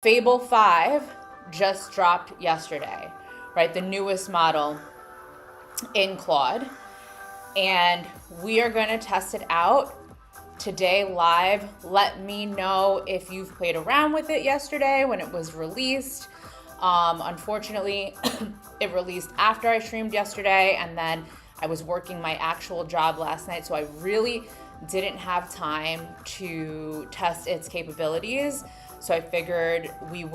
Fable 5 just dropped yesterday, right? The newest model in Claude. And we are going to test it out today live. Let me know if you've played around with it yesterday when it was released. Unfortunately, it released after I streamed yesterday, and then I was working my actual job last night, so I really didn't have time to test its capabilities. So I figured I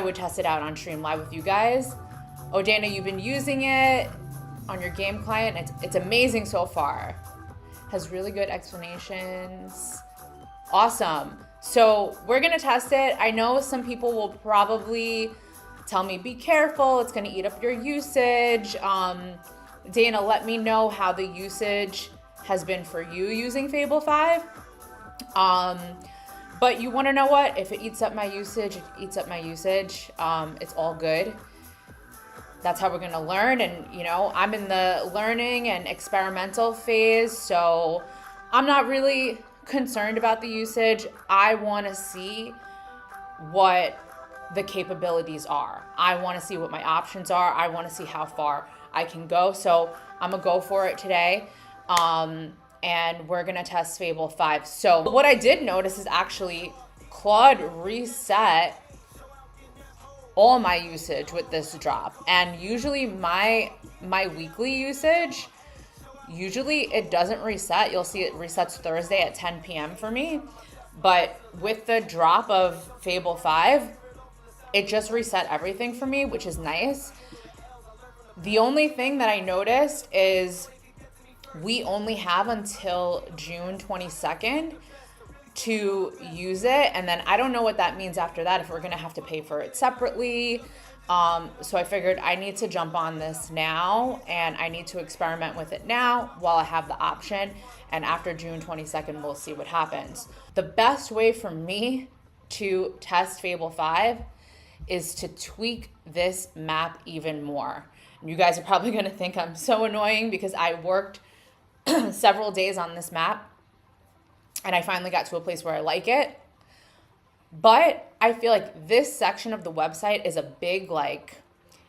would test it out on stream live with you guys. Oh, Dana, you've been using it on your game client. It's amazing so far. Has really good explanations. Awesome. So we're gonna test it. I know some people will probably tell me, be careful, it's gonna eat up your usage. Dana, let me know how the usage has been for you using Fable 5. But you wanna know what? If it eats up my usage, it eats up my usage. It's all good. That's how we're gonna learn. And I'm in the learning and experimental phase, so I'm not really concerned about the usage. I wanna see what the capabilities are. I wanna see what my options are. I wanna see how far I can go. So I'm gonna go for it today. And we're gonna test Fable 5. So what I did notice is actually Claude reset all my usage with this drop. And usually my weekly usage, usually it doesn't reset. You'll see it resets Thursday at 10 p.m. for me. But with the drop of Fable 5, it just reset everything for me, which is nice. The only thing that I noticed is we only have until June 22nd to use it. And then I don't know what that means after that, if we're going to have to pay for it separately. So I figured I need to jump on this now, and I need to experiment with it now while I have the option. And after June 22nd, we'll see what happens. The best way for me to test Fable 5 is to tweak this map even more. And you guys are probably going to think I'm so annoying because I worked several days on this map and I finally got to a place where I like it. But I feel like this section of the website is a big,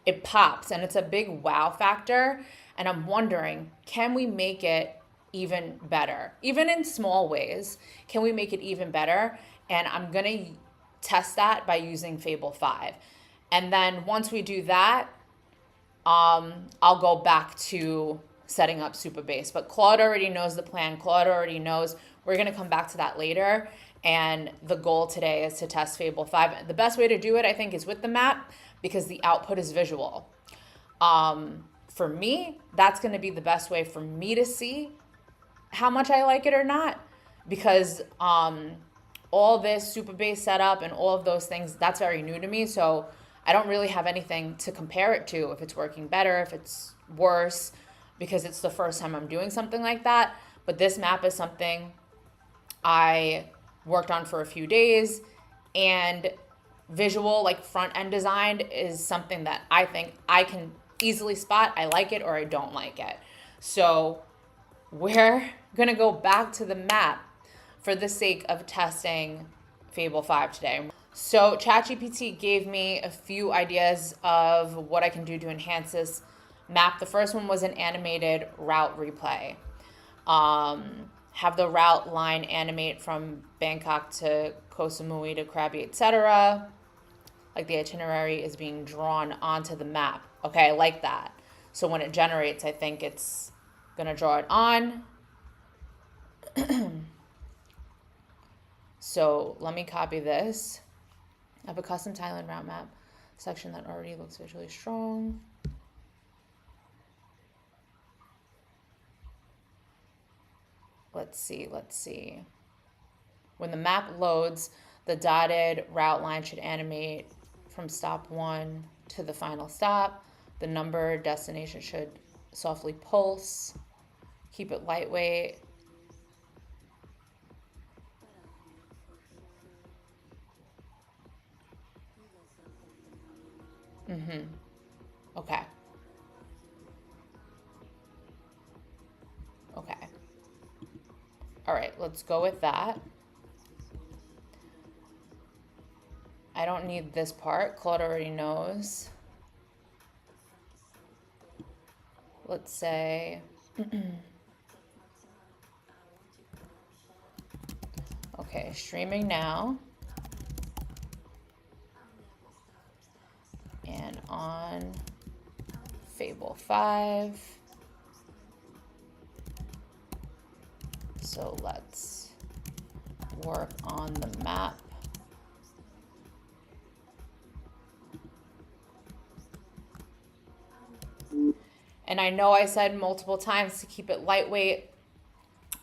it pops and it's a big wow factor. And I'm wondering, can we make it even better? Even in small ways, can we make it even better? And I'm going to test that by using Fable 5. And then once we do that, I'll go back to setting up Super Base. But Claude already knows the plan. Claude already knows. We're going to come back to that later. And the goal today is to test Fable 5. The best way to do it, I think, is with the map because the output is visual. For me, that's going to be the best way for me to see how much I like it or not. Because all this Super Base setup and all of those things, that's very new to me. So I don't really have anything to compare it to, if it's working better, if it's worse, because it's the first time I'm doing something like that. But this map is something I worked on for a few days, and visual, front end design, is something that I think I can easily spot. I like it or I don't like it. So we're gonna go back to the map for the sake of testing Fable 5 today. So ChatGPT gave me a few ideas of what I can do to enhance this map. The first one was an animated route replay. Have the route line animate from Bangkok to Koh Samui to Krabi, etc. Like the itinerary is being drawn onto the map. Okay, I like that. So when it generates, I think it's gonna draw it on. So let me copy this. I have a custom Thailand route map section that already looks visually strong. Let's see. When the map loads, the dotted route line should animate from stop 1 to the final stop. The number destination should softly pulse. Keep it lightweight. Okay. Okay. All right, let's go with that. I don't need this part. Claude already knows. Let's say, okay, streaming now. And on Fable 5. So let's work on the map. And I know I said multiple times to keep it lightweight.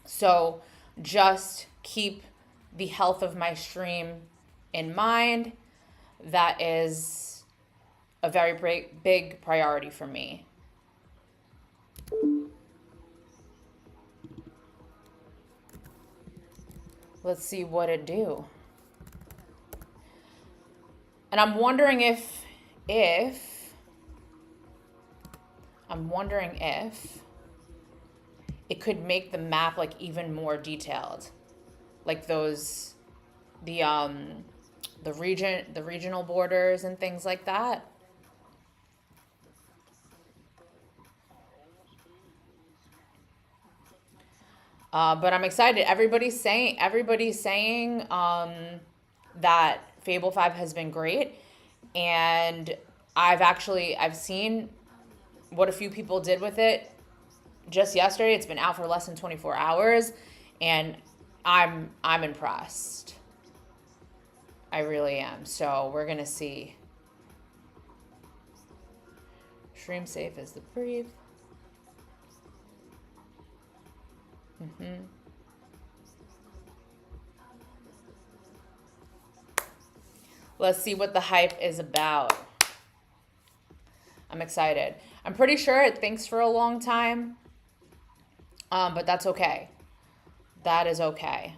So just keep the health of my stream in mind. That is a very big priority for me. Let's see what it do. And I'm wondering if it could make the map like even more detailed, like those, the regional borders and things like that. But I'm excited. Everybody's saying that Fable 5 has been great, and I've seen what a few people did with it just yesterday. It's been out for less than 24 hours, and I'm impressed. I really am. So we're gonna see. Stream safe is the brief. Let's see what the hype is about. I'm excited. I'm pretty sure it thinks for a long time, but that's okay. That is okay.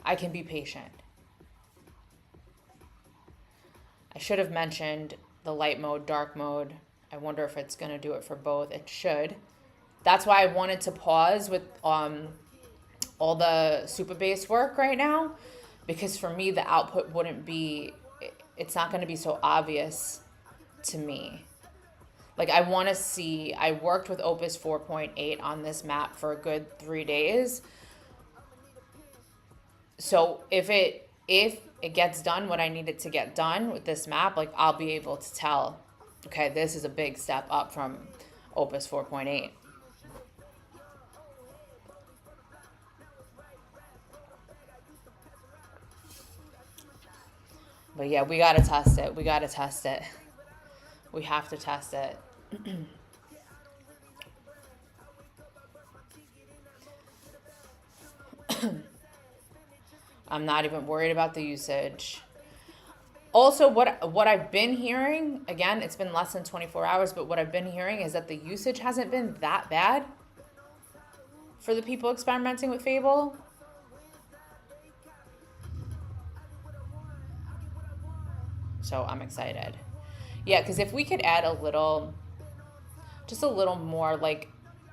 I can be patient. I should have mentioned the light mode, dark mode. I wonder if it's going to do it for both. It should. That's why I wanted to pause with all the super bass work right now, because for me the output wouldn't be, it's not going to be so obvious to me. Like I want to see, I worked with Opus 4.8 on this map for a good 3 days. So if it gets done what I need it to get done with this map, like I'll be able to tell, okay, this is a big step up from Opus 4.8. But yeah, we got to test it. We got to test it. We have to test it. I'm not even worried about the usage. Also, what I've been hearing, again, it's been less than 24 hours, but what I've been hearing is that the usage hasn't been that bad for the people experimenting with Fable. So I'm excited. Yeah, because if we could add just a little more, like,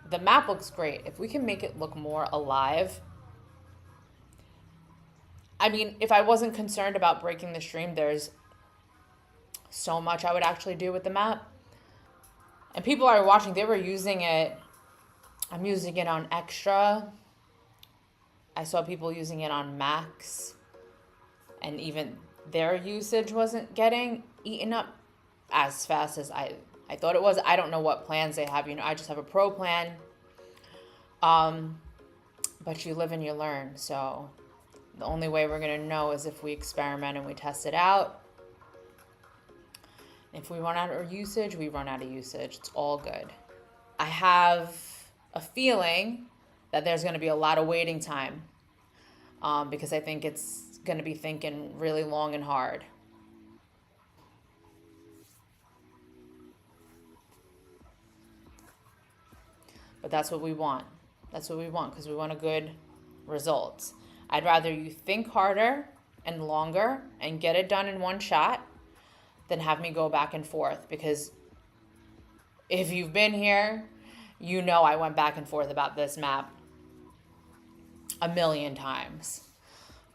the map looks great. If we can make it look more alive. I mean, if I wasn't concerned about breaking the stream, there's so much I would actually do with the map. And people are watching, they were using it. I'm using it on extra. I saw people using it on max. And even their usage wasn't getting eaten up as fast as I thought it was. I don't know what plans they have. You know, I just have a pro plan. But you live and you learn. So the only way we're going to know is if we experiment and we test it out. If we run out of usage, we run out of usage. It's all good. I have a feeling that there's going to be a lot of waiting time because I think it's going to be thinking really long and hard. But that's what we want. That's what we want because we want a good result. I'd rather you think harder and longer and get it done in one shot than have me go back and forth, because if you've been here, you know I went back and forth about this map a million times.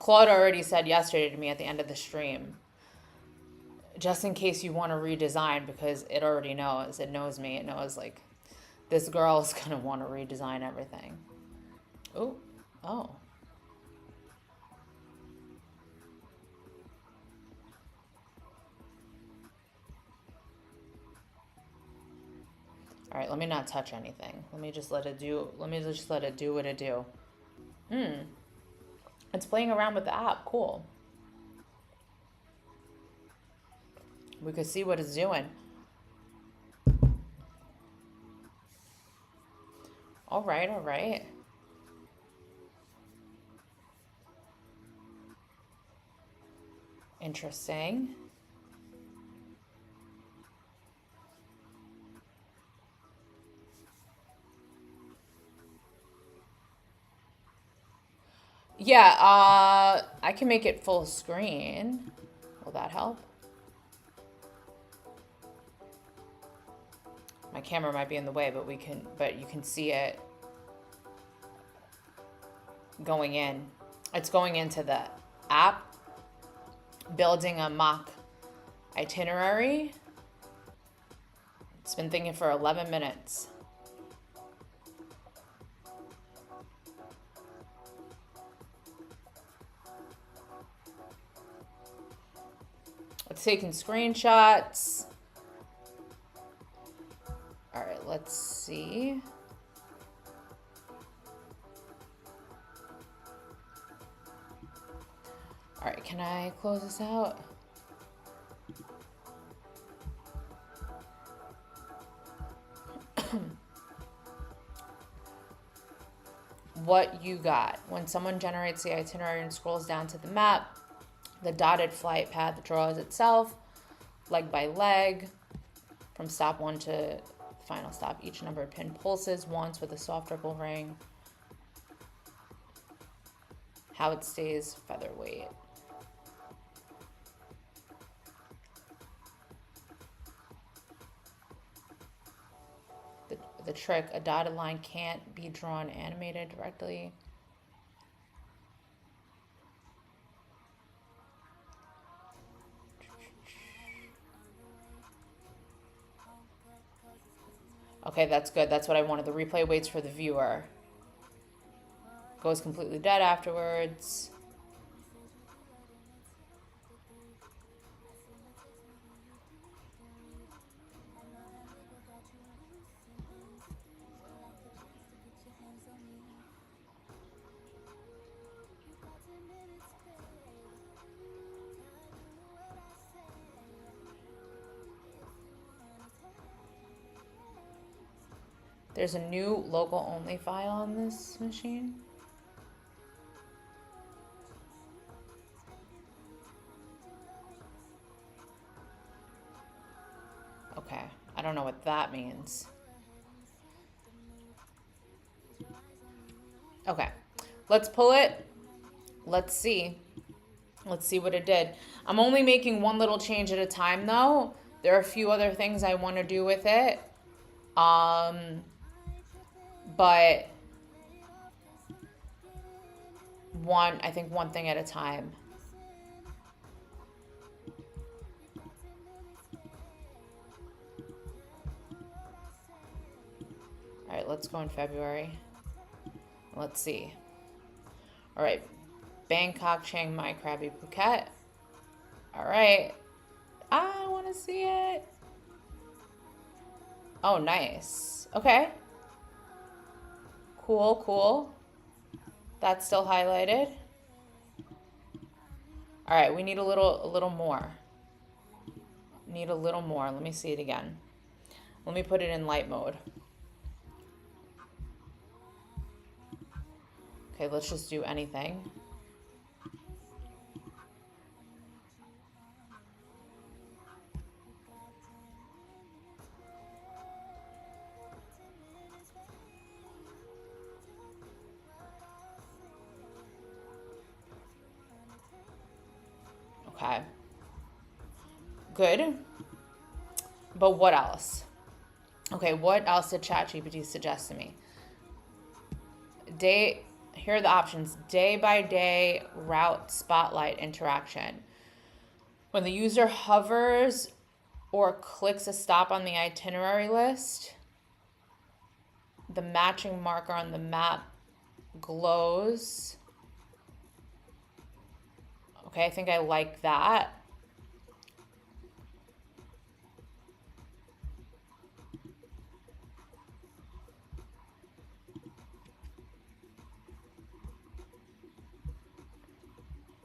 Claude already said yesterday to me at the end of the stream, just in case you want to redesign, because it already knows. It knows me. It knows, like, this girl's going to want to redesign everything. Oh. Oh. All right, let me not touch anything. Let me just let it do what it do. It's playing around with the app. Cool. We could see what it's doing. All right, all right. Interesting. Yeah, I can make it full screen. Will that help? My camera might be in the way, but you can see it going in. It's going into the app, building a mock itinerary. It's been thinking for 11 minutes. It's taking screenshots. All right, let's see. All right, can I close this out? What you got. When someone generates the itinerary and scrolls down to the map, the dotted flight path draws itself, leg by leg, from stop 1 to final stop. Each numbered pin pulses once with a soft ripple ring. How it stays featherweight. The trick, a dotted line can't be drawn animated directly. Okay, that's good. That's what I wanted. The replay waits for the viewer. Goes completely dead afterwards. There's a new local only file on this machine. Okay, I don't know what that means. Okay, let's pull it. Let's see. Let's see what it did. I'm only making one little change at a time though. There are a few other things I want to do with it. But I think one thing at a time. All right, let's go in February. Let's see. All right, Bangkok, Chiang Mai, Krabi, Phuket. All right, I want to see it. Oh, nice. Okay. Cool, cool. That's still highlighted. All right, we need a little more. Need a little more. Let me see it again. Let me put it in light mode. Okay, let's just do anything. Okay. Good. But what else? Okay, what else did ChatGPT suggest to me? here are the options. Day by day route spotlight interaction. When the user hovers or clicks a stop on the itinerary list, the matching marker on the map glows. Okay, I think I like that.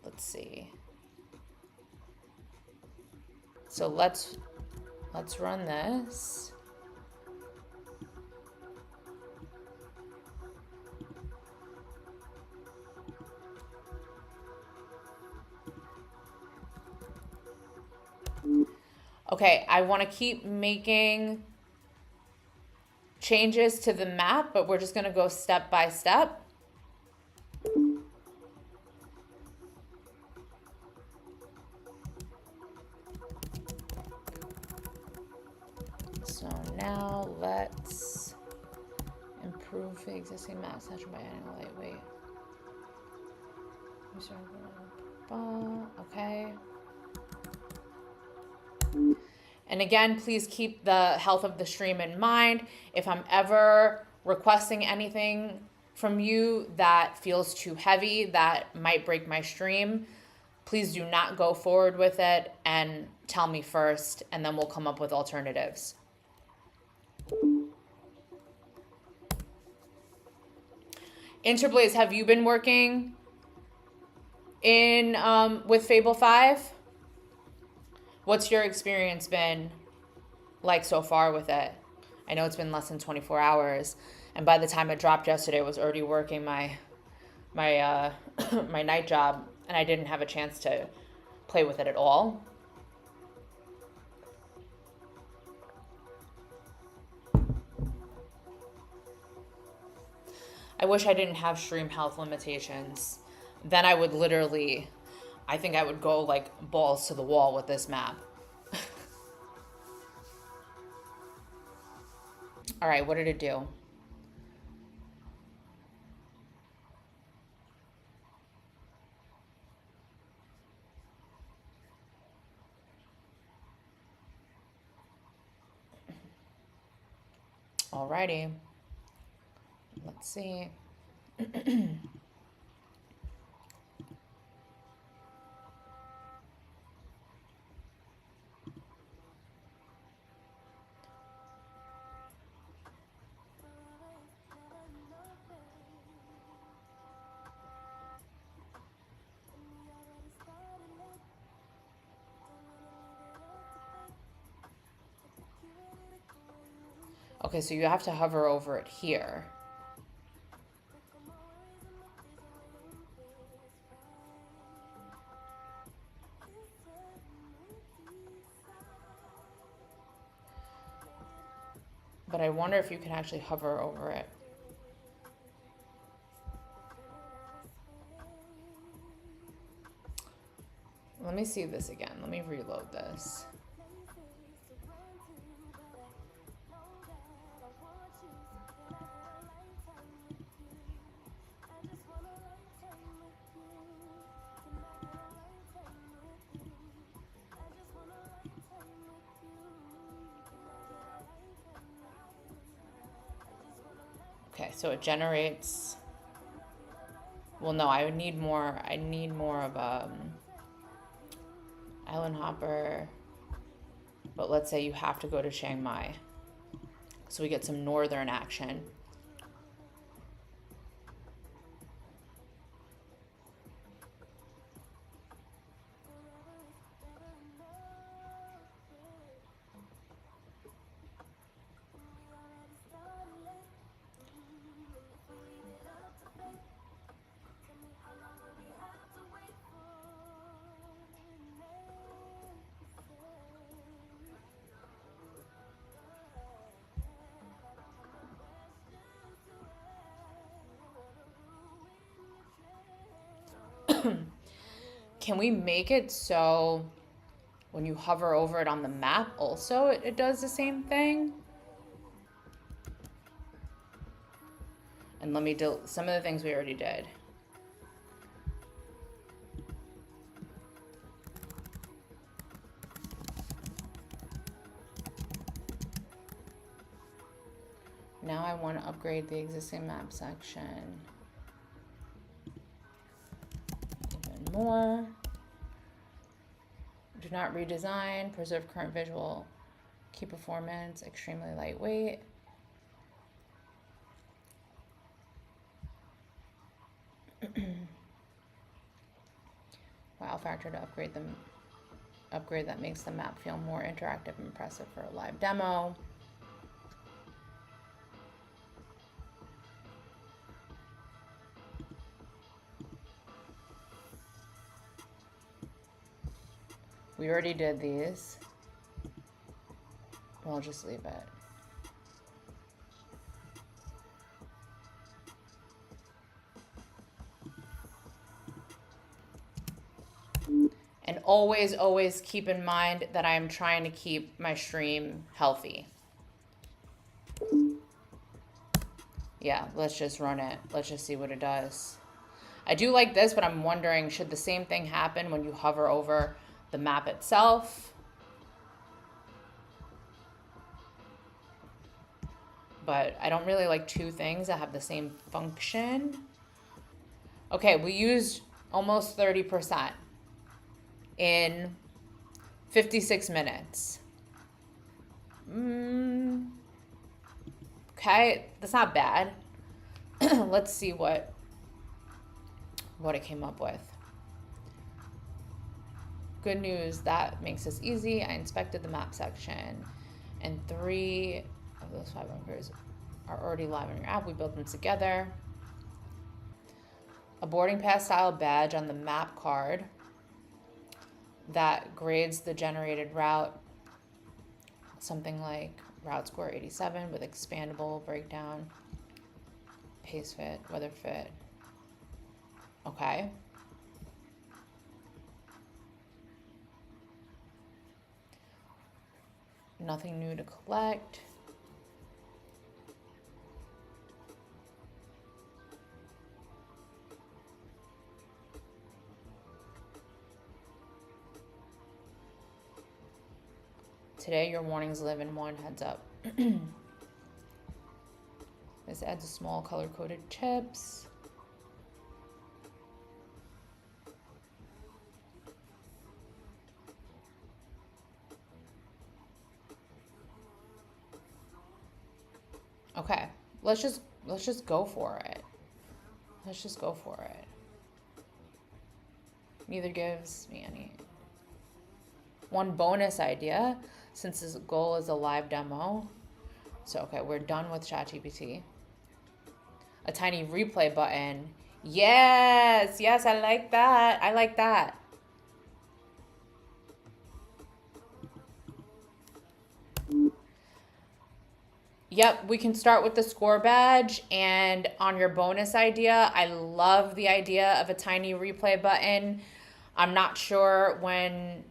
Let's see. So let's run this. Okay, I want to keep making changes to the map, but we're just going to go step by step. So now let's improve the existing map section by adding a lightweight. Okay. And again, please keep the health of the stream in mind. If I'm ever requesting anything from you that feels too heavy, that might break my stream, please do not go forward with it and tell me first, and then we'll come up with alternatives. Interblaze, have you been working in with Fable 5? What's your experience been like so far with it? I know it's been less than 24 hours, and by the time it dropped yesterday, I was already working my my night job, and I didn't have a chance to play with it at all. I wish I didn't have stream health limitations. Then I would literally, I think I would go like balls to the wall with this map. All right, what did it do? Alrighty. Let's see. Okay, so you have to hover over it here. But I wonder if you can actually hover over it. Let me see this again. Let me reload this. Okay, so it generates, well, no, I would need more. I need more of island hopper, but let's say you have to go to Chiang Mai. So we get some northern action. Can we make it so when you hover over it on the map also it does the same thing? And let me do some of the things we already did. Now I want to upgrade the existing map section even more. Do not redesign, preserve current visual, key performance, extremely lightweight. Wow factor to upgrade them. Upgrade that makes the map feel more interactive and impressive for a live demo. We already did these. We'll just leave it. And always, always keep in mind that I am trying to keep my stream healthy. Yeah, let's just run it. Let's just see what it does. I do like this, but I'm wondering, should the same thing happen when you hover over the map itself? But I don't really like two things that have the same function. Okay, we used almost 30% in 56 minutes. Okay, that's not bad. Let's see what I came up with. Good news, that makes this easy. I inspected the map section, and 3 of those 5 bunkers are already live on your app. We built them together. A boarding pass style badge on the map card that grades the generated route, something like route score 87 with expandable breakdown, pace fit, weather fit. Okay. Nothing new to collect. Today, your warnings live in 1 heads up. This adds a small color-coded chips. Okay, let's just go for it. Let's just go for it. Neither gives me any. One bonus idea, since this goal is a live demo. So, okay, we're done with ChatGPT. A tiny replay button. Yes, yes, I like that. I like that. Yep, we can start with the score badge. And on your bonus idea, I love the idea of a tiny replay button. I'm not sure when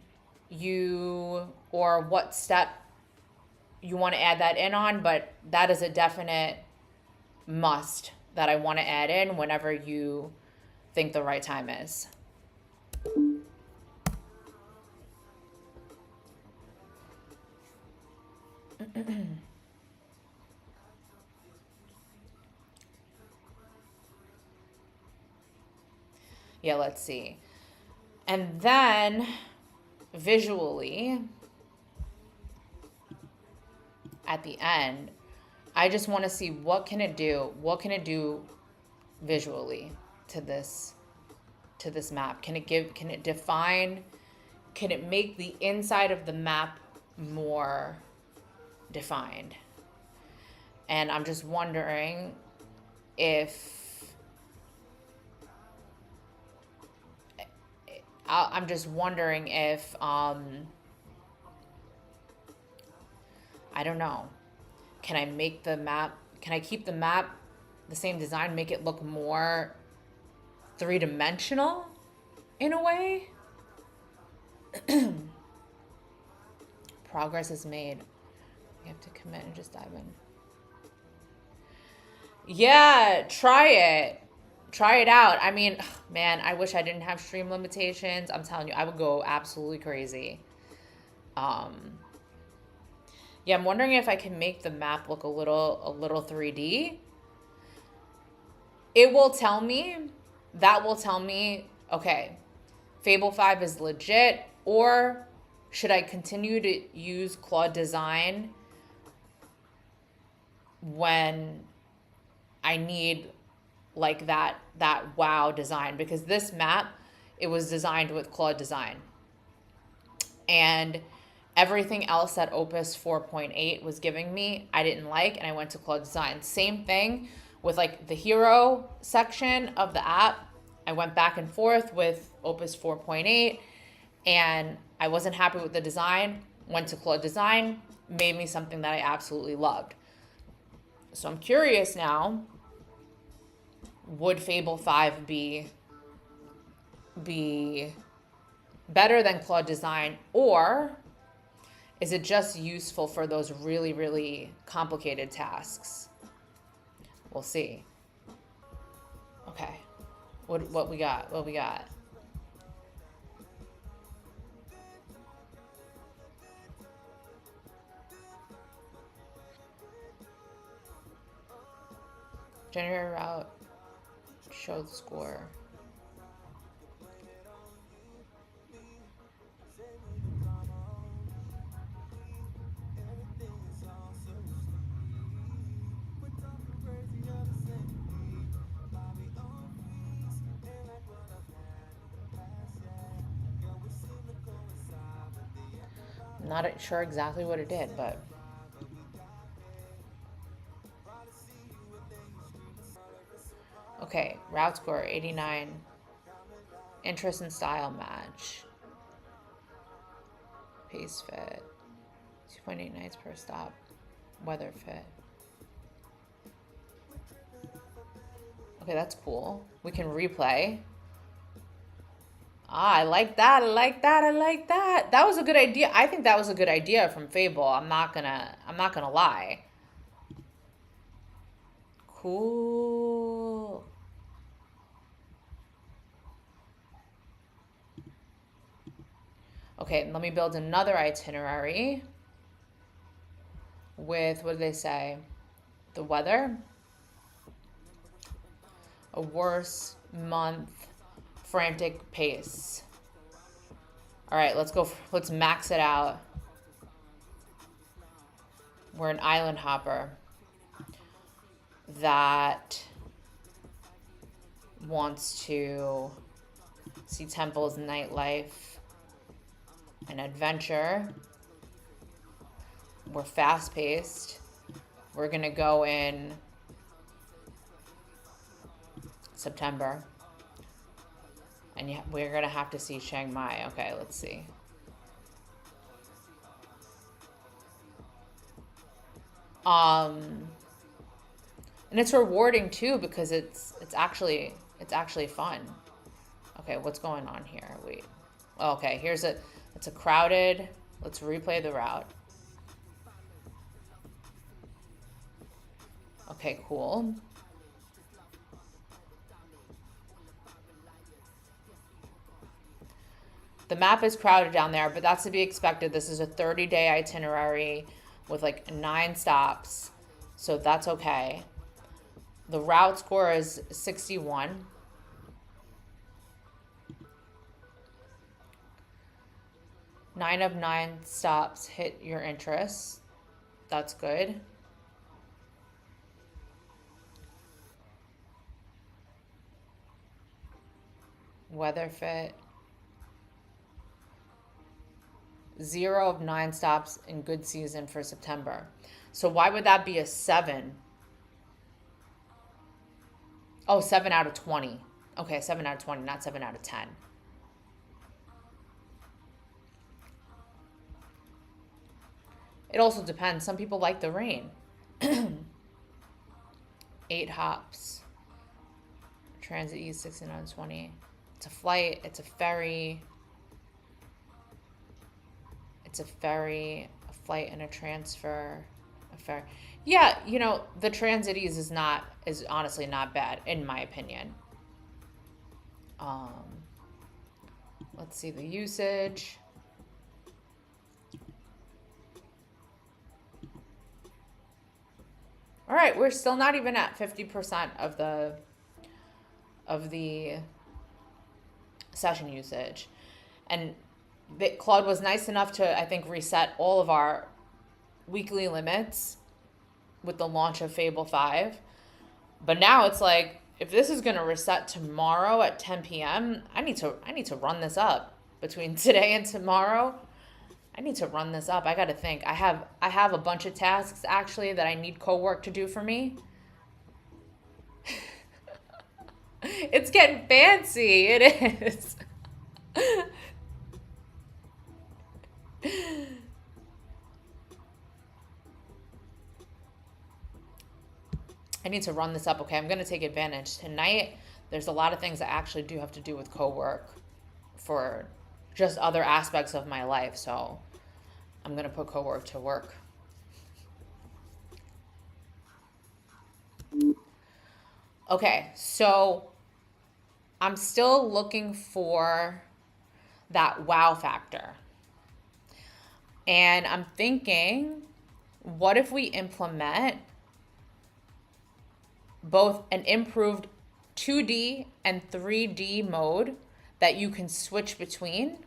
you or what step you want to add that in on, but that is a definite must that I want to add in whenever you think the right time is. Yeah, let's see. And then visually, at the end, I just want to see what can it do? What can it do visually to this map? Can it define, can it make the inside of the map more defined? And I'm just wondering if I don't know. Can I make the map, can I keep the map the same design, make it look more three-dimensional in a way? Progress is made. You have to commit and just dive in. Yeah, try it. Try it out. I mean, man, I wish I didn't have stream limitations. I'm telling you, I would go absolutely crazy. Um, yeah, I'm wondering if I can make the map look a little 3D. It will tell me, that will tell me, okay, Fable 5 is legit, or should I continue to use Claude Design when I need like that wow design, because this map, it was designed with Claude Design, and everything else that Opus 4.8 was giving me I didn't like, and I went to Claude Design. Same thing with like the hero section of the app. I went back and forth with Opus 4.8, and I wasn't happy with the design. Went to Claude Design, made me something that I absolutely loved. So I'm curious now, would Fable 5 be better than Claude Design, or is it just useful for those really, really complicated tasks? We'll see. Okay. What we got? What we got? Generate route. Show the score. Not sure exactly what it did, but okay. Route score 89. Interest and style match. Pace fit. 2.8 nights per stop. Weather fit. Okay, that's cool. We can replay. Ah, I like that. I like that. I like that. That was a good idea. I think that was a good idea from Fable. I'm not gonna lie. Cool. Okay, let me build another itinerary with, what do they say? The weather. A worse month. Frantic pace. All right, let's go. Let's max it out. We're an island hopper that wants to see temples, nightlife, and adventure. We're fast paced. We're gonna go in September. And we're gonna have to see Chiang Mai. Okay, let's see. And it's rewarding too, because it's actually fun. Okay, what's going on here? Wait. Okay, it's a crowded. Let's replay the route. Okay, cool. The map is crowded down there, but that's to be expected. This is a 30-day itinerary with like 9 stops, so that's okay. The route score is 61. Nine of 9 stops hit your interest. That's good. Weather fit. 0 of 9 stops in good season for September. So why would that be a 7? Oh, 7 out of 20. Okay, 7 out of 20, not 7 out of 10. It also depends. Some people like the rain. 8 hops. Transit east, 16 out of 20. It's a flight. It's a ferry. It's a ferry, a flight and a transfer, a Fair. Yeah, you know, the Transities is honestly not bad in my opinion. Um, let's see the usage. All right, we're still not even at 50% of the session usage. And Claude was nice enough to, I think, reset all of our weekly limits with the launch of Fable 5. But now it's like, if this is going to reset tomorrow at 10 p.m., I need to run this up between today and tomorrow. I need to run this up. I got to think. I have a bunch of tasks actually that I need co-work to do for me. It's getting fancy. It is. I need to run this up. Okay, I'm going to take advantage. Tonight, there's a lot of things I actually do have to do with co-work for just other aspects of my life. So I'm going to put co-work to work. Okay, so I'm still looking for that wow factor. And I'm thinking, what if we implement both an improved 2D and 3D mode that you can switch between?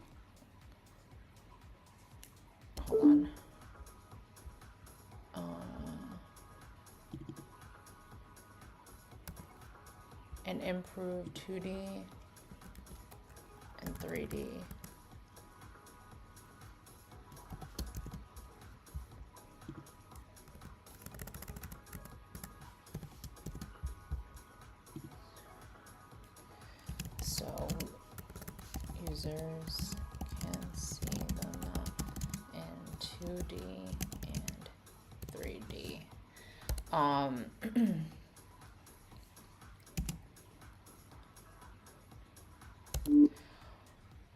Hold on. An improved 2D and 3D. So users can see the map in 2D and 3D.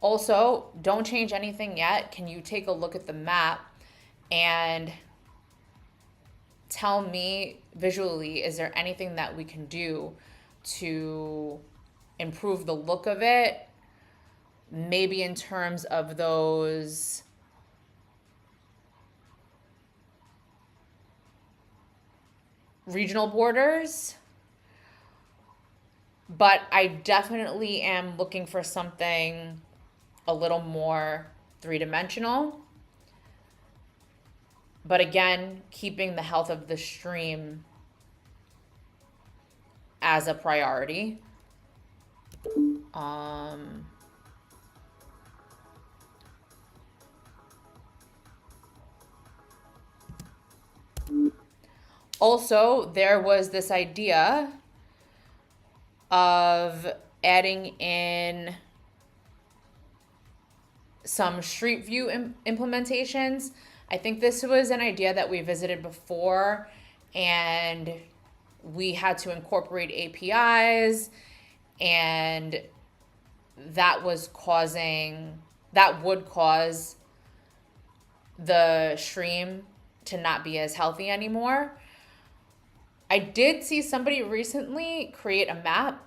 Also, don't change anything yet. Can you take a look at the map and tell me visually, is there anything that we can do to improve the look of it? Maybe in terms of those regional borders. But I definitely am looking for something a little more three-dimensional. But again, keeping the health of the stream as a priority. Also, there was this idea of adding in some street view implementations. I think this was an idea that we visited before, and we had to incorporate APIs, and that would cause the stream to not be as healthy anymore. I did see somebody recently create a map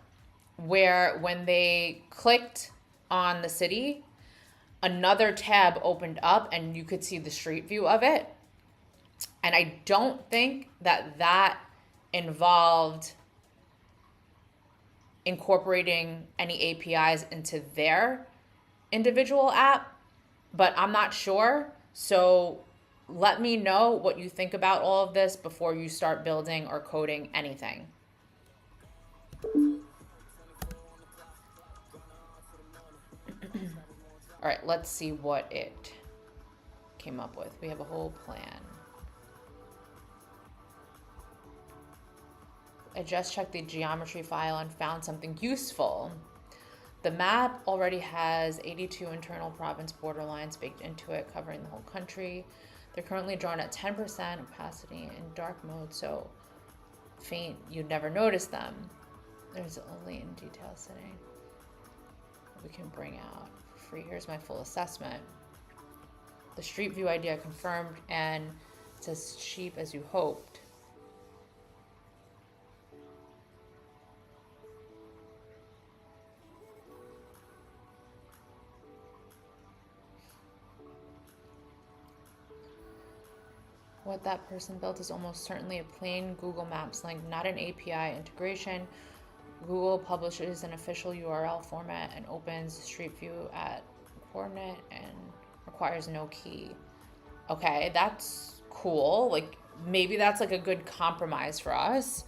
where when they clicked on the city, another tab opened up and you could see the street view of it. And I don't think that involved incorporating any APIs into their individual app, but I'm not sure. So let me know what you think about all of this before you start building or coding anything. All right, let's see what it came up with. We have a whole plan. I just checked the geometry file and found something useful. The map already has 82 internal province borderlines baked into it, covering the whole country. They're currently drawn at 10% opacity in dark mode, so faint, you'd never notice them. There's a latent detail setting we can bring out for free. Here's my full assessment. The street view idea confirmed, and It's as cheap as you hoped. What that person built is almost certainly a plain Google Maps link, not an API integration. Google publishes an official URL format and opens Street View at coordinate and requires no key. Okay, that's cool. Like, maybe that's like a good compromise for us.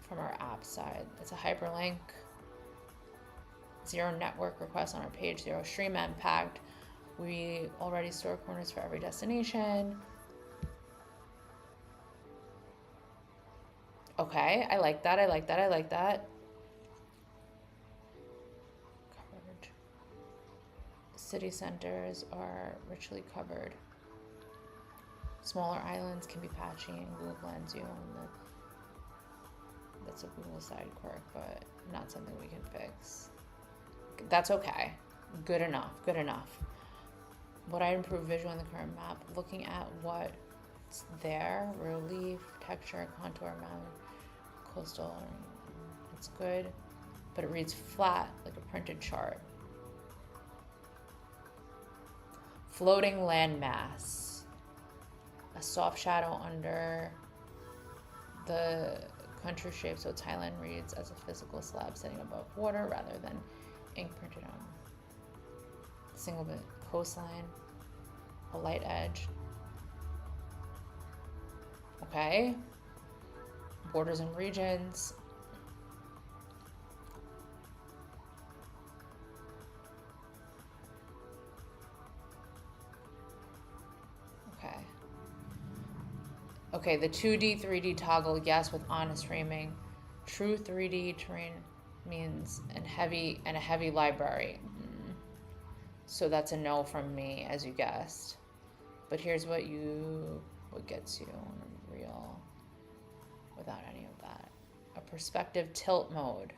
From our app side, it's a hyperlink. 0 network requests on our page, 0 stream impact. We already store corners for every destination. Okay, I like that. I like that. I like that. Covered. City centers are richly covered. Smaller islands can be patchy and Google blends you on the. That's a Google side quirk, but not something we can fix. That's okay. Good enough. Good enough. Would I improve visual in the current map? Looking at what's there, relief, texture, contour, mountain, coastal, it's good, but it reads flat like a printed chart. Floating landmass. A soft shadow under the country shape, so Thailand reads as a physical slab sitting above water rather than ink printed on single bit coastline, a light edge. Okay. Borders and regions. Okay. Okay, the 2D, 3D toggle, yes, with honest framing. True 3D terrain means a heavy library. So that's a no from me, as you guessed. But here's what gets you on a real without any of that. A perspective tilt mode.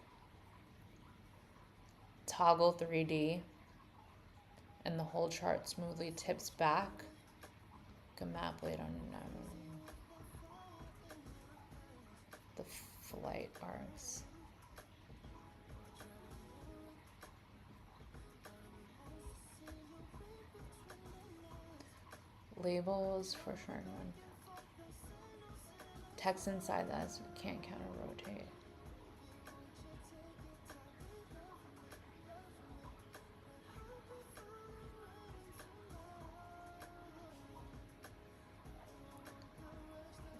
Toggle 3D. And the whole chart smoothly tips back. Like a map laid on the flight arcs. Labels for sure. Text inside that so you can't counter rotate.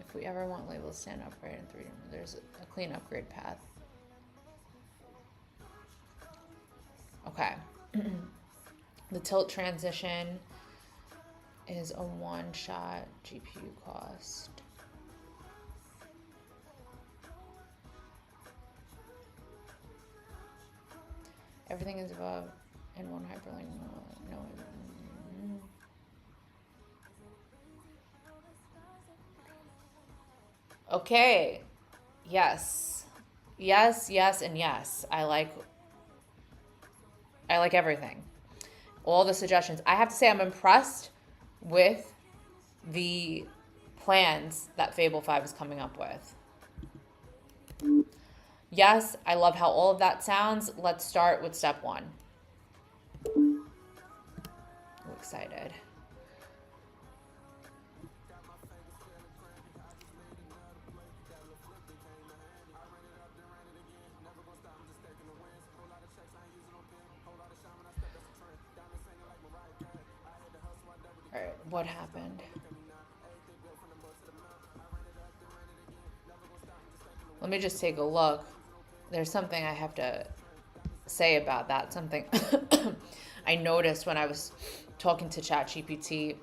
If we ever want labels to stand upgrade in 3D, there's a clean upgrade path. Okay. The tilt transition is a one-shot GPU cost. Everything is above in one hyperlink. No. Okay. Yes. Yes, yes, and yes. I like everything. All the suggestions. I have to say I'm impressed with the plans that Fable 5 is coming up with. Yes, I love how all of that sounds. Let's start with step 1. I'm excited. All right, what happened? Let me just take a look. There's something I have to say about that. Something I noticed when I was talking to ChatGPT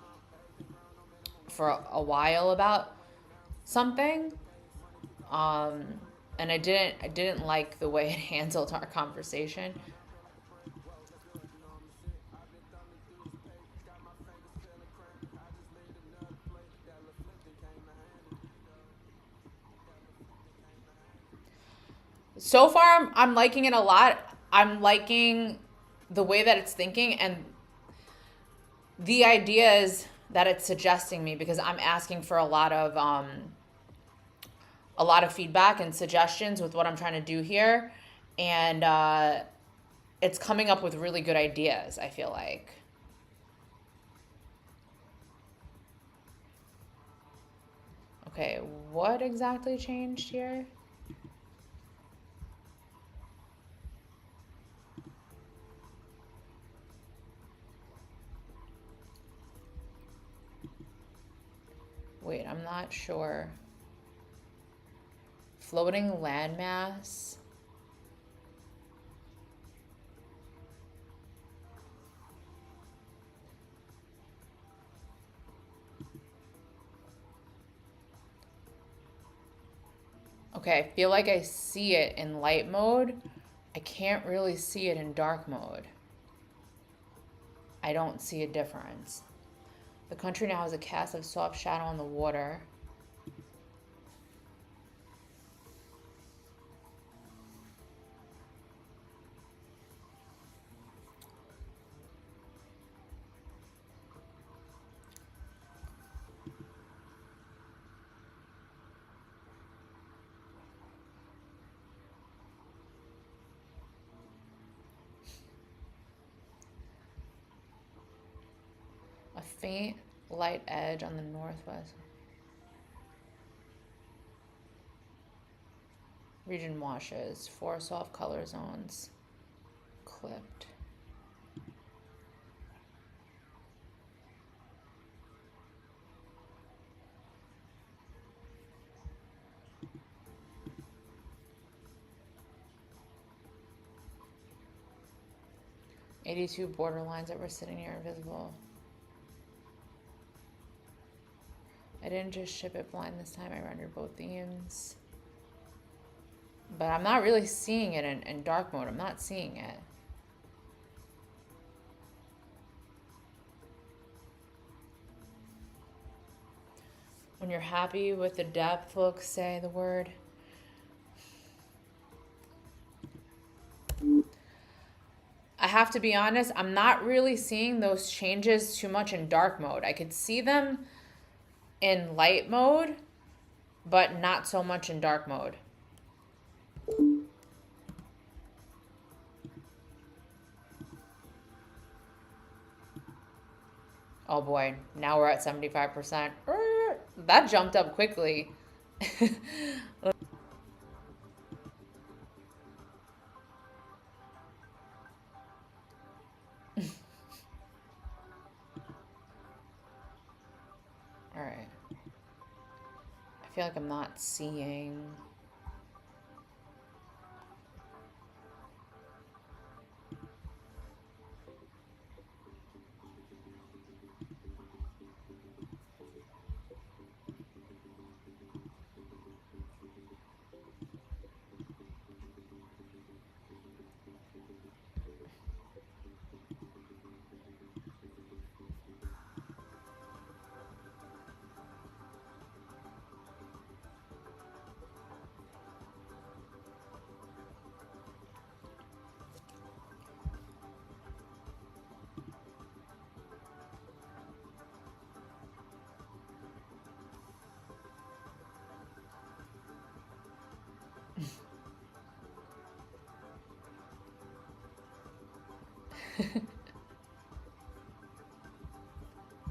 for a while about something. And I didn't like the way it handled our conversation. So far, I'm liking it a lot. I'm liking the way that it's thinking, and the ideas that it's suggesting me, because I'm asking for a lot of feedback and suggestions with what I'm trying to do here, and it's coming up with really good ideas, I feel like. Okay, what exactly changed here? Wait, I'm not sure. Floating landmass. Okay, I feel like I see it in light mode. I can't really see it in dark mode. I don't see a difference. The country now has a cast of soft shadow on the water. A faint light edge on the northwest. Region washes. 4 soft color zones. Clipped. "82 border lines that were sitting here invisible. I didn't just ship it blind this time. I rendered both themes." But I'm not really seeing it in dark mode. I'm not seeing it. When you're happy with the depth look, say the word. I have to be honest, I'm not really seeing those changes too much in dark mode. I could see them in light mode, but not so much in dark mode. Oh boy, now we're at 75%. That jumped up quickly. All right. I feel like I'm not seeing.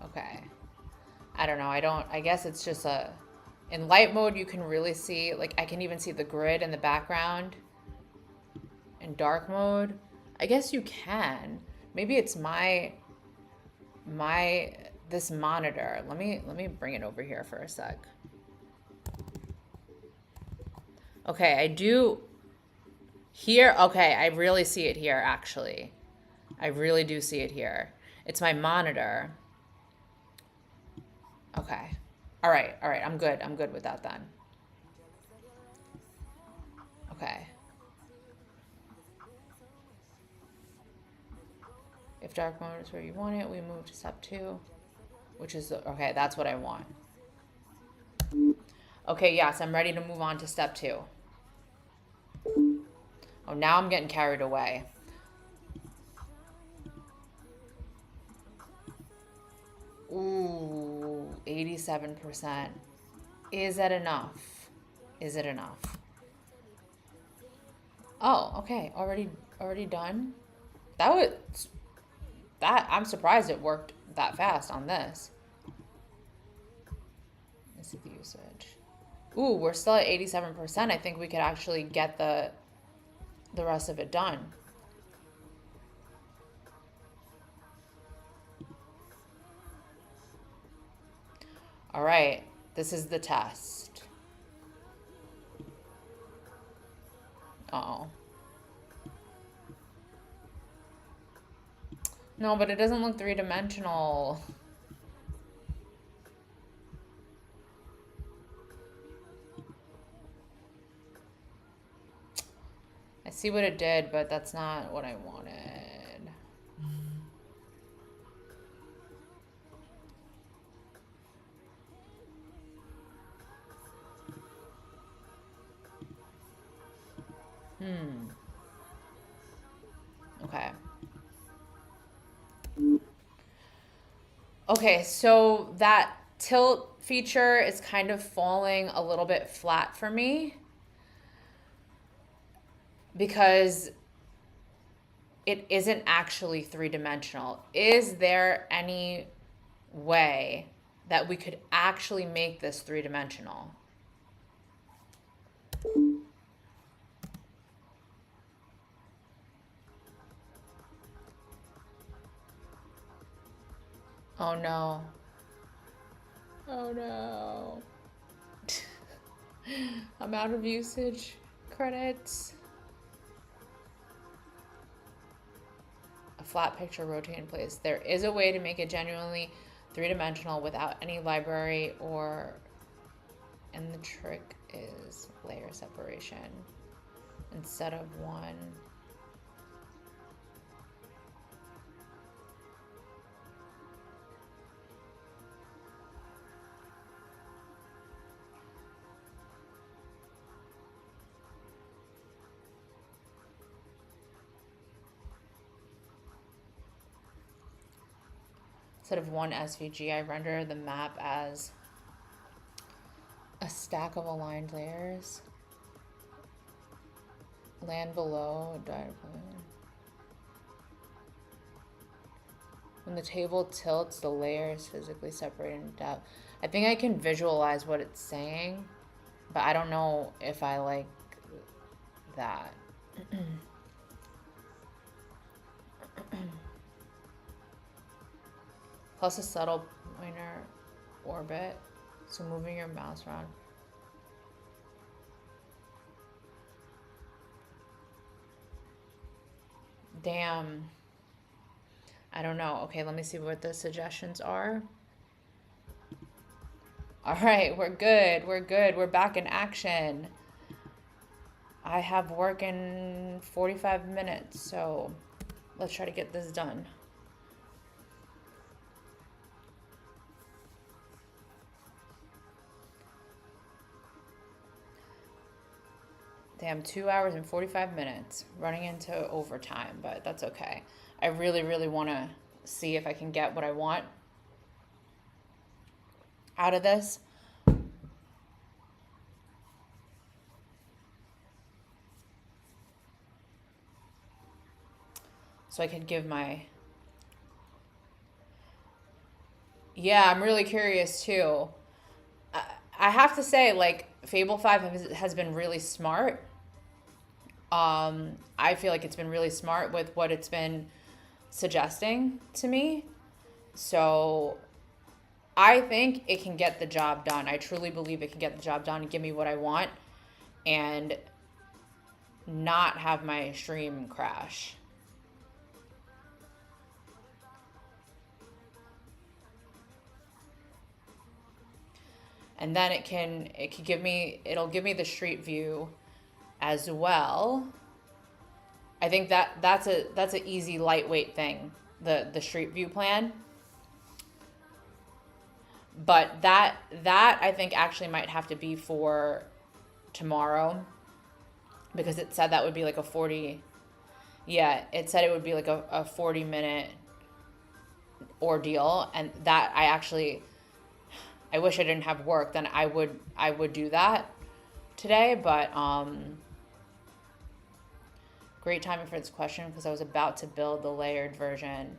Okay. I don't know. I guess it's just in light mode, you can really see, like, I can even see the grid in the background. In dark mode, I guess you can. Maybe it's this monitor. Let me bring it over here for a sec. Okay, I do here. Okay, I really see it here, actually. I really do see it here. It's my monitor. Okay. All right. I'm good. I'm good with that then. Okay. If dark mode is where you want it, we move to step 2, which is, okay, that's what I want. Okay, yes, I'm ready to move on to step 2. Oh, now I'm getting carried away. Ooh, 87%. Is that enough? Is it enough? Oh, okay. Already done. I'm surprised it worked that fast on this. Let's see the usage. Ooh, we're still at 87%. I think we could actually get the rest of it done. All right, this is the test. Uh-oh. No, but it doesn't look three-dimensional. I see what it did, but that's not what I wanted. Okay. Okay, so that tilt feature is kind of falling a little bit flat for me because it isn't actually three-dimensional. Is there any way that we could actually make this three-dimensional? Oh no. Oh no. I'm out of usage credits. A flat picture rotate in place. There is a way to make it genuinely three-dimensional without any library and the trick is layer separation instead of one. Instead of one SVG, I render the map as a stack of aligned layers. Land below, when the table tilts, the layer is physically separated in depth. I think I can visualize what it's saying, but I don't know if I like that. Plus a subtle pointer orbit, so moving your mouse around. Damn. I don't know. Okay, let me see what the suggestions are. All right, we're good. We're good. We're back in action. I have work in 45 minutes, so let's try to get this done. Damn, 2 hours and 45 minutes, running into overtime, but that's okay. I really, really want to see if I can get what I want out of this. So I could give my... Yeah, I'm really curious too. I have to say, like, Fable 5 has been really smart. I feel like it's been really smart with what it's been suggesting to me. So I think it can get the job done. I truly believe it can get the job done and give me what I want and not have my stream crash. And then it'll give me the street view as well. I think that's an easy lightweight thing, the street view plan. But that I think actually might have to be for tomorrow, because it said that would be like a 40. Yeah, it said it would be like a 40-minute ordeal, and that I wish I didn't have work, then I would do that today. But great timing for this question because I was about to build the layered version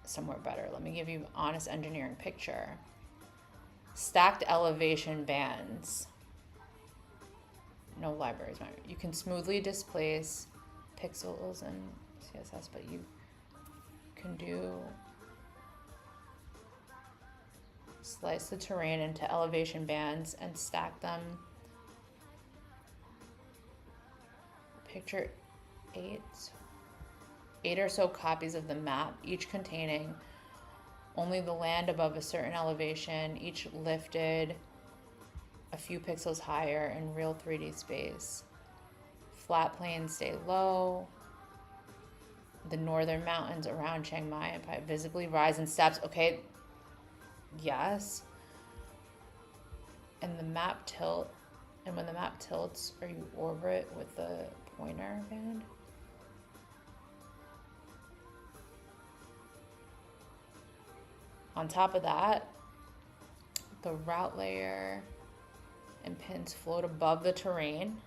somewhere better. Let me give you an honest engineering picture. Stacked elevation bands. No libraries. You can smoothly displace pixels and CSS, but you can slice the terrain into elevation bands and stack them. Picture eight or so copies of the map, each containing only the land above a certain elevation, each lifted a few pixels higher in real 3D space. Flat plains stay low. The northern mountains around Chiang Mai Empire visibly rise in steps. Okay, yes. And when the map tilts, or you orbit with the pointer band. On top of that, the route layer and pins float above the terrain.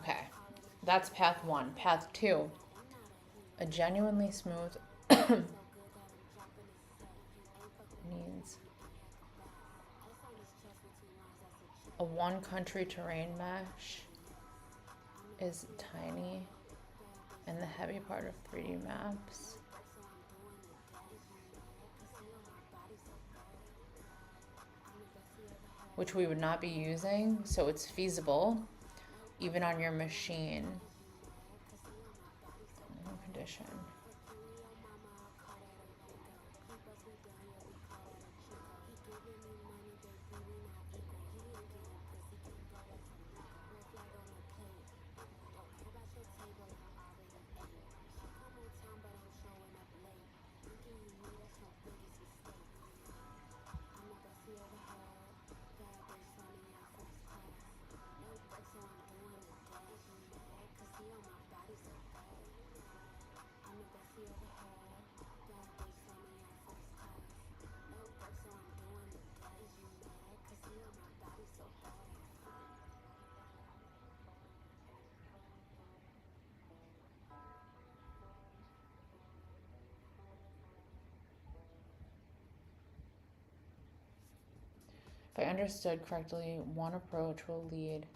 Okay, that's path one. Path two, a genuinely smooth needs a one country terrain mesh is tiny and the heavy part of 3D maps. Which we would not be using, so it's feasible even on your machine. Condition. If I understood correctly, one approach will lead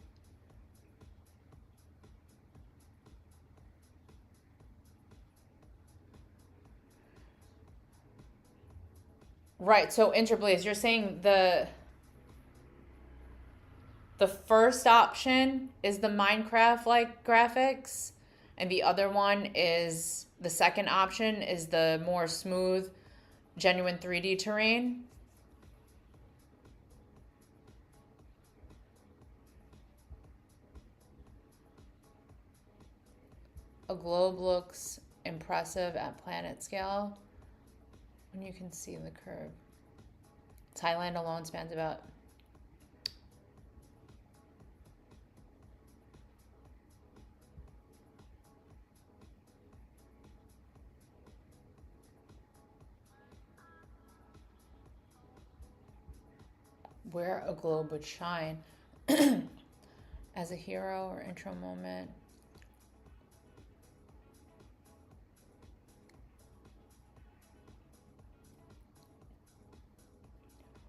right. So Interblaze, you're saying the first option is the Minecraft-like graphics, and the other one is the second option is the more smooth, genuine 3D terrain. A globe looks impressive at planet scale when you can see the curve. Thailand alone spans about where a globe would shine as a hero or intro moment.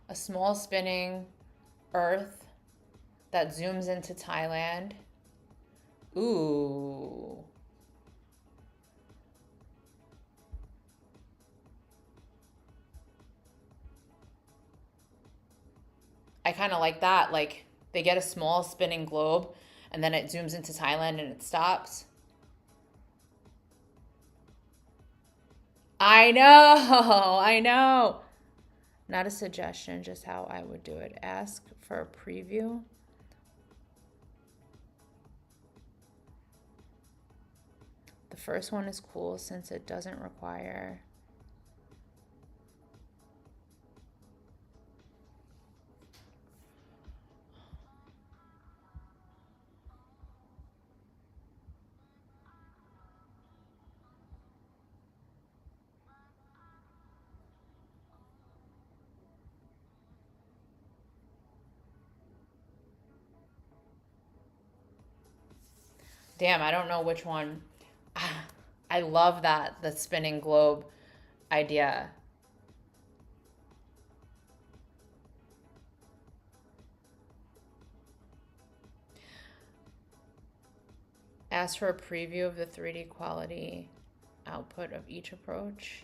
A small spinning Earth that zooms into Thailand Ooh. I kind of like that. Like they get a small spinning globe and then it zooms into Thailand and it stops. I know. I know. Not a suggestion, just how I would do it. Ask for a preview. The first one is cool since it doesn't require. Damn, I don't know which one. I love that, the spinning globe idea. Ask for a preview of the 3D quality output of each approach.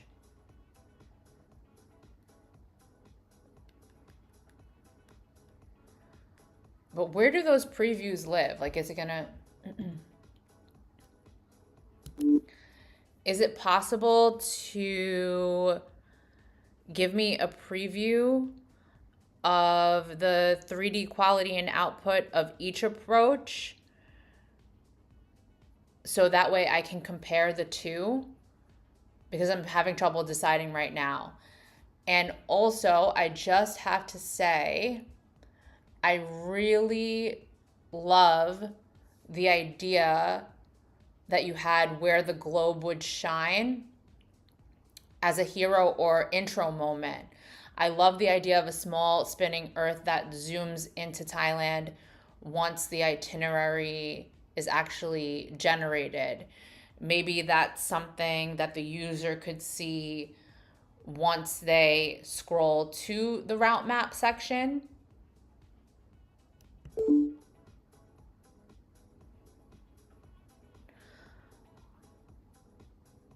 But where do those previews live? Like, is it gonna... Is it possible to give me a preview of the 3D quality and output of each approach so that way I can compare the two? Because I'm having trouble deciding right now. And also, I just have to say, I really love the idea that you had where the globe would shine as a hero or intro moment. I love the idea of a small spinning earth that zooms into Thailand once the itinerary is actually generated. Maybe that's something that the user could see once they scroll to the route map section.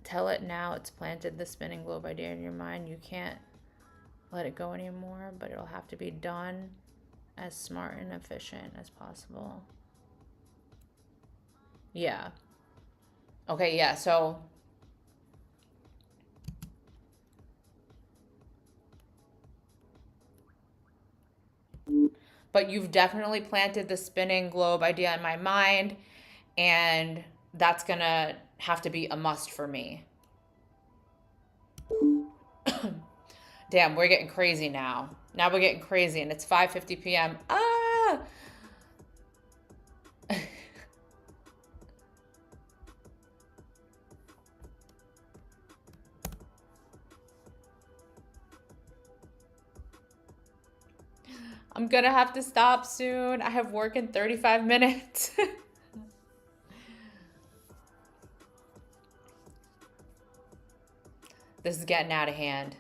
Tell it now it's planted the spinning globe idea in your mind. You can't let it go anymore, but it'll have to be done as smart and efficient as possible. Yeah. Okay, yeah, so but you've definitely planted the spinning globe idea in my mind, and that's gonna have to be a must for me. Damn, we're getting crazy now. Now we're getting crazy, and it's 5:50 p.m. Ah! I'm gonna have to stop soon. I have work in 35 minutes. This is getting out of hand.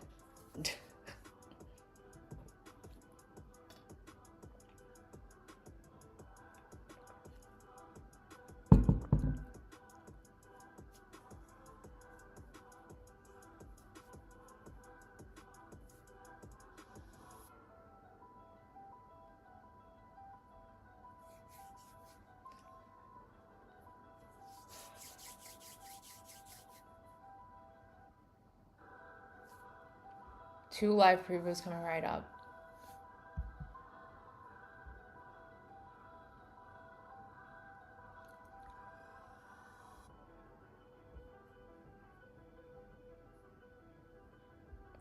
Two live previews coming right up.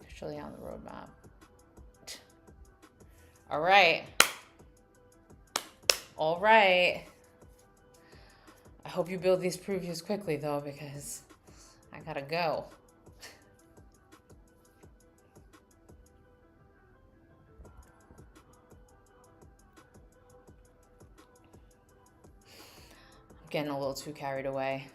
Officially on the roadmap. All right. All right. I hope you build these previews quickly, though, because I gotta go. I'm getting a little too carried away.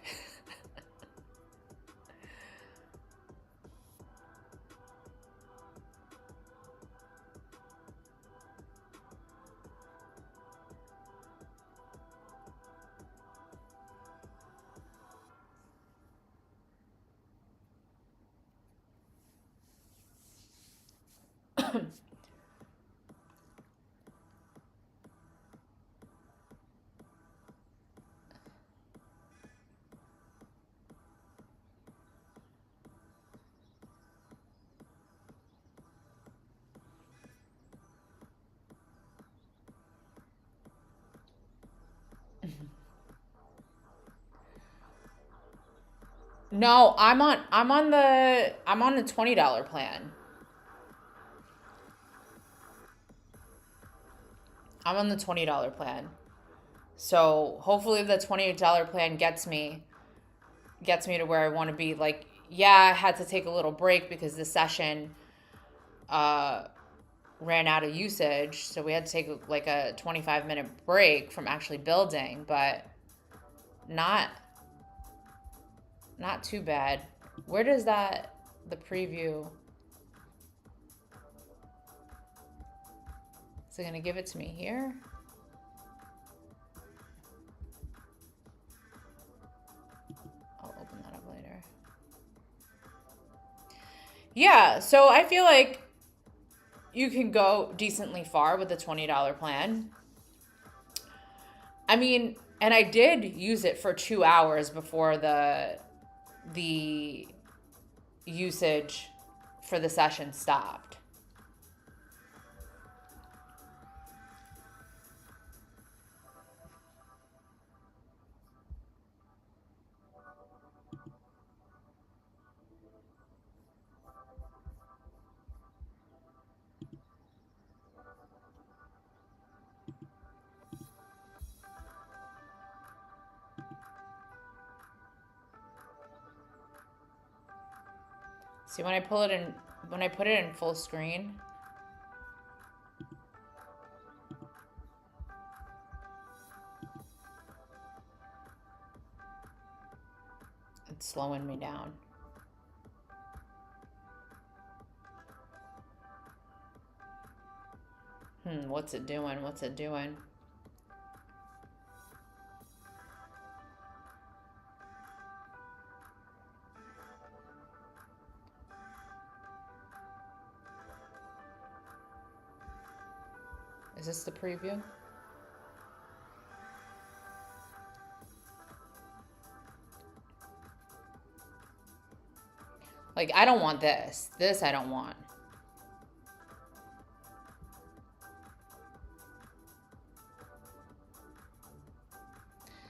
No, I'm on the $20 plan. I'm on the $20 plan. So hopefully the $20 plan gets me to where I want to be. Like, yeah, I had to take a little break because the session uh ran out of usage, so we had to take like a 25-minute break from actually building, but not not too bad. Where does the preview, is it gonna give it to me here? I'll open that up later. Yeah, so I feel like you can go decently far with the $20 plan. I mean, and I did use it for 2 hours before the usage for the session stopped. See, when I put it in full screen, it's slowing me down. What's it doing? What's it doing? Is this the preview? Like, I don't want this. This I don't want.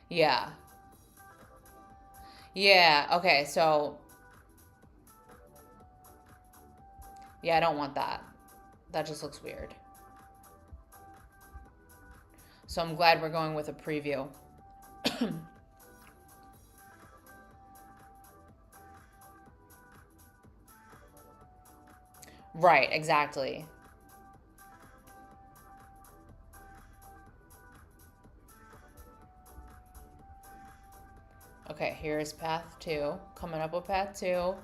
Yeah. Yeah, okay, so yeah, I don't want that. That just looks weird. So I'm glad we're going with a preview. Right, exactly. Okay, here's path 2. Coming up with path 2.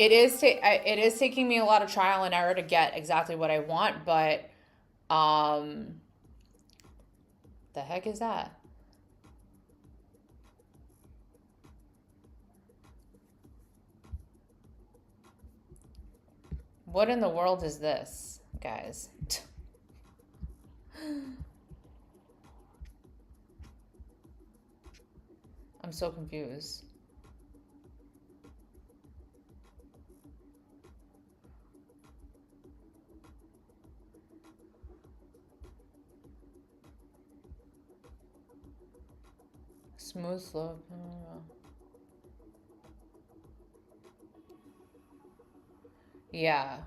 It is taking me a lot of trial and error to get exactly what I want, but the heck is that? What in the world is this, guys? I'm so confused. Smooth slope. Yeah.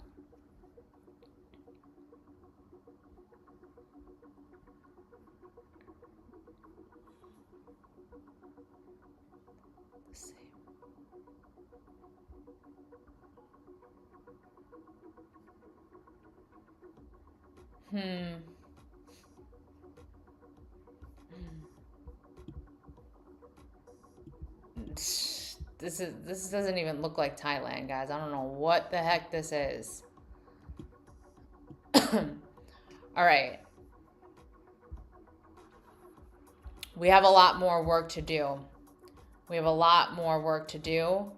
Hmm. This doesn't even look like Thailand, guys. I don't know what the heck this is. All right. We have a lot more work to do. We have a lot more work to do.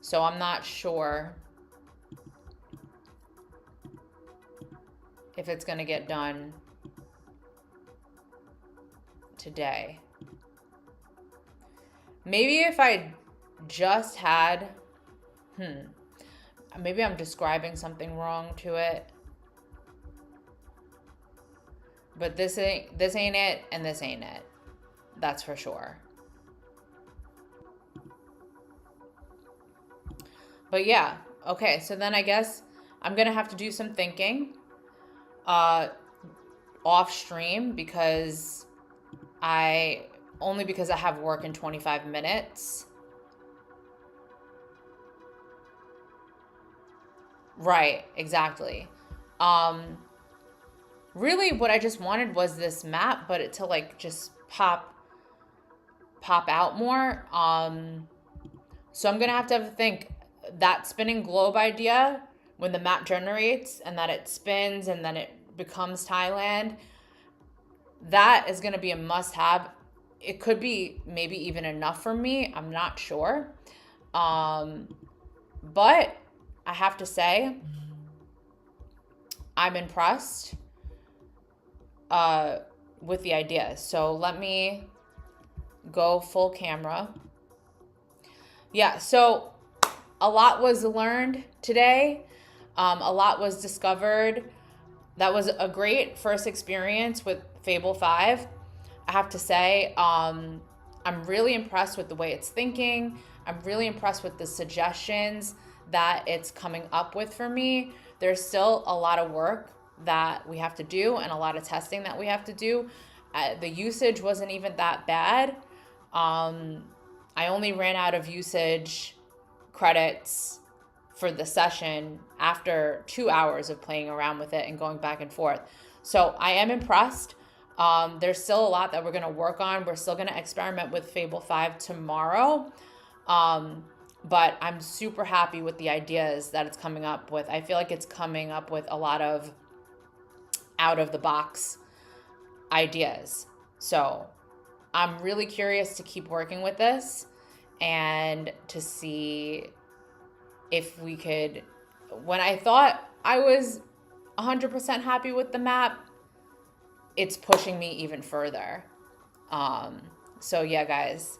So I'm not sure if it's going to get done today. Maybe if I just had, maybe I'm describing something wrong to it. But this ain't it, and this ain't it. That's for sure. But yeah, okay, so then I guess I'm gonna have to do some thinking off stream because I have work in 25 minutes. Right, exactly. Really what I just wanted was this map, but it to like just pop out more. So I'm gonna have to think that spinning globe idea when the map generates and that it spins and then it becomes Thailand. That is gonna be a must-have. It could be maybe even enough for me. I'm not sure. But I have to say, I'm impressed with the idea. So let me go full camera. Yeah, so a lot was learned today. A lot was discovered. That was a great first experience with Fable 5. I have to say, I'm really impressed with the way it's thinking. I'm really impressed with the suggestions that it's coming up with for me. There's still a lot of work that we have to do and a lot of testing that we have to do. The usage wasn't even that bad. I only ran out of usage credits for the session after 2 hours of playing around with it and going back and forth. So I am impressed. There's still a lot that we're going to work on. We're still going to experiment with Fable 5 tomorrow. But I'm super happy with the ideas that it's coming up with. I feel like it's coming up with a lot of out of the box ideas. So I'm really curious to keep working with this and to see if we could, when I thought I was 100% happy with the map, it's pushing me even further. So yeah, guys,